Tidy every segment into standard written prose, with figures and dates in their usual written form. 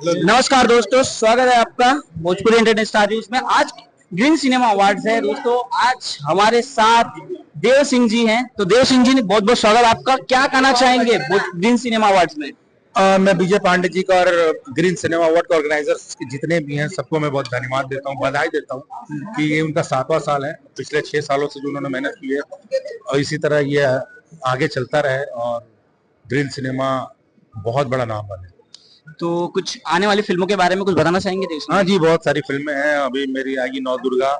नमस्कार दोस्तों, स्वागत है आपका भोजपुरी एंटरटेनमेंट स्टार न्यूज में। आज ग्रीन सिनेमा अवार्ड्स है दोस्तों। आज हमारे साथ देव सिंह जी हैं। तो देव सिंह जी ने बहुत बहुत स्वागत आपका। क्या कहना चाहेंगे ग्रीन सिनेमा अवार्ड्स में? मैं विजय पांडे जी का और ग्रीन सिनेमा अवार्ड के ऑर्गेनाइजर्स जितने भी हैं सबको मैं बहुत धन्यवाद देता हूँ, बधाई देता हूँ कि ये उनका 7वां साल है। पिछले 6 सालों से जो उन्होंने मेहनत की है और इसी तरह ये आगे चलता रहे और ग्रीन सिनेमा बहुत बड़ा नाम बने। तो कुछ आने वाली फिल्मों के बारे में कुछ बताना चाहेंगे देव सिंह? हाँ जी, बहुत सारी फिल्में हैं। अभी मेरी आएगी नौ दुर्गा,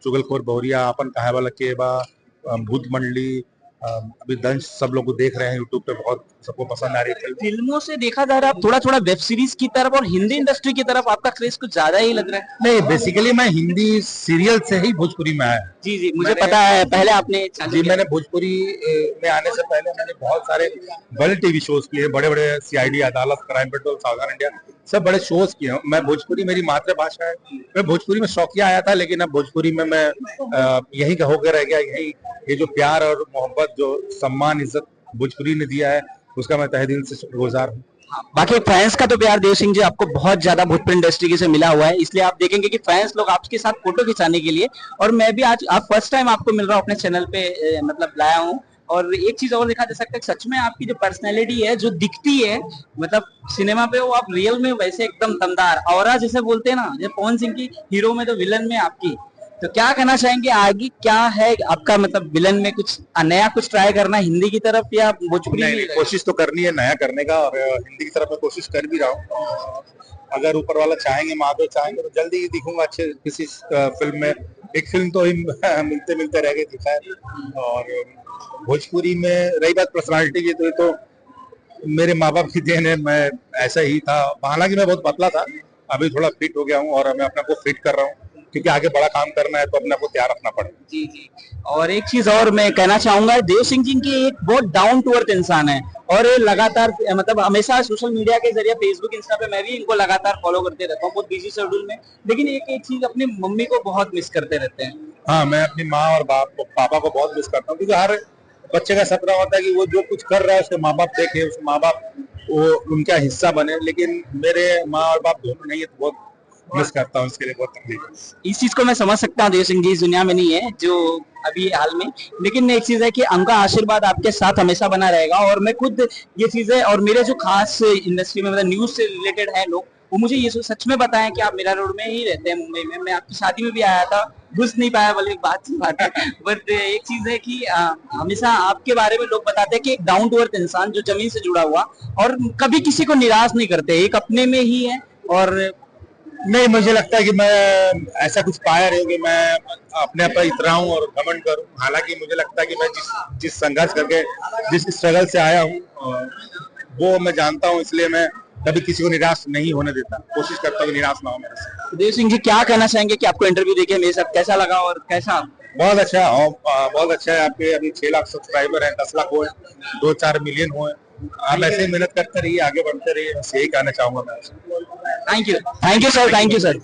चुगलखोर बहुरिया, अपन कहा वाला केबा, भूत मंडली, अभी दंश सब लोग देख रहे हैं यूट्यूब पे, बहुत सबको पसंद आ रही है। फिल्मों से देखा जा रहा है थोड़ा थोड़ा वेब सीरीज की तरफ और हिंदी इंडस्ट्री की तरफ आपका क्रेज कुछ ज्यादा ही लग रहा है। नहीं, बेसिकली मैं हिंदी सीरियल से ही भोजपुरी में आया। जी जी, मुझे पता है। पहले आपने मैंने भोजपुरी में आने से पहले मैंने बहुत सारे बड़े टीवी शोज किए, बड़े बड़े सीआईडी, अदालत, क्राइम पेट्रोल, सावधान इंडिया, सब बड़े शोज किए हैं। मैं भोजपुरी मेरी मातृभाषा है। मैं भोजपुरी में शौकिया आया था, लेकिन अब भोजपुरी में मैं यहीं का होकर रह गया। यही ये जो प्यार और मोहब्बत, जो सम्मान इज्जत भोजपुरी ने दिया है, उसका मैं तहे दिल से शुक्रगुजार हूँ। बाकी फैंस का तो प्यार देव सिंह जी आपको बहुत ज्यादा भोजपुरी इंडस्ट्री से मिला हुआ है, इसलिए आप देखेंगे कि फैंस लोग आपके साथ फोटो खिंचाने के लिए। और मैं भी आज आप फर्स्ट टाइम आपको मिल रहा हूँ अपने चैनल पे, मतलब लाया हूँ। और एक चीज और देखा जा सकता है, सच में आपकी जो पर्सनैलिटी है, जो दिखती है, मतलब सिनेमा पे वो आप रियल में वैसे एकदम दमदार ऑरा जैसे बोलते हैं ना, जैसे पवन सिंह की हीरो में तो विलन में आपकी। तो क्या कहना चाहेंगे, आगे क्या है आपका, मतलब विलन में कुछ नया कुछ ट्राई करना हिंदी की तरफ या भोजपुरी में? कोशिश तो करनी है नया करने का, और हिंदी की तरफ मैं कोशिश कर भी रहा हूँ। अगर ऊपर वाला चाहेंगे, महादेव चाहेंगे, तो जल्दी ही दिखूंगा अच्छे किसी फिल्म में। एक फिल्म तो मिलते मिलते रह गई दिखा है। और भोजपुरी में रही बात पर्सनालिटी की, तो ये तो मेरे माँ बाप की देन है। मैं ऐसा ही था, हालांकि मैं बहुत पतला था, अभी थोड़ा फिट हो गया हूँ और मैं अपने को फिट कर रहा हूँ, क्योंकि आगे बड़ा काम करना है तो अपने को तैयार रखना पड़ेगा। जी जी। और एक चीज और मैं कहना चाहूंगा, देव सिंह जी की एक बहुत डाउन टू अर्थ इंसान है और लगातार मतलब हमेशा सोशल मीडिया के जरिए फेसबुक इंस्टा पे मैं भी इनको लगातार फॉलो करते रहता हूँ, बहुत बिजी शेड्यूल में। लेकिन एक चीज, अपनी मम्मी को बहुत मिस करते रहते हैं। हाँ, मैं अपनी माँ और पापा को बहुत मिस करता हूँ, क्योंकि हर बच्चे का सपना होता है कि वो जो कुछ कर रहा है उसके माँ बाप देखे, उसके माँ बाप वो उनका हिस्सा बने। लेकिन मेरे माँ और बाप दोनों नहीं है, तो बहुत मिस करता हूँ, इसके लिए बहुत तकलीफ है। इस चीज को मैं समझ सकता हूँ, देव सिंह जी इस दुनिया में नहीं है जो अभी हाल में। लेकिन एक चीज है कि उनका आशीर्वाद आपके साथ हमेशा बना रहेगा। और मैं खुद ये चीजें, और मेरे जो खास इंडस्ट्री में मतलब न्यूज से रिलेटेड है लोग, वो मुझे ये सच में बताएं कि आप मीरा रोड में ही रहते हैं मुंबई में। मैं आपकी शादी में भी आया था, घुस नहीं पाया, बोले बात है। बट एक चीज है कि हमेशा आपके बारे में लोग बताते हैं कि एक डाउन टू अर्थ इंसान, जो जमीन से जुड़ा हुआ और कभी किसी को निराश नहीं करते, एक अपने में ही है। और नहीं, मुझे लगता है कि मैं ऐसा कुछ पाया नहीं कि मैं अपने पर इतराऊं और घमंड करूं। हालांकि मुझे लगता है कि मैं जिस संघर्ष करके, जिस स्ट्रगल से आया हूं, वो मैं जानता हूं, इसलिए मैं कभी किसी को निराश नहीं होने देता। कोशिश करता हूं निराश ना हो मेरे से। देव सिंह जी, क्या कहना चाहेंगे कि आपको इंटरव्यू देके मेरे साथ कैसा लगा और कैसा? बहुत अच्छा है, बहुत अच्छा है। आपके अभी 6 लाख सब्सक्राइबर हैं, 10 लाख हुए, 2-4 मिलियन हुए। आप ऐसे ही मेहनत करते रहिए, आगे बढ़ते रहिए, बस यही कहना चाहूंगा मैं। Thank you sir, thank you sir.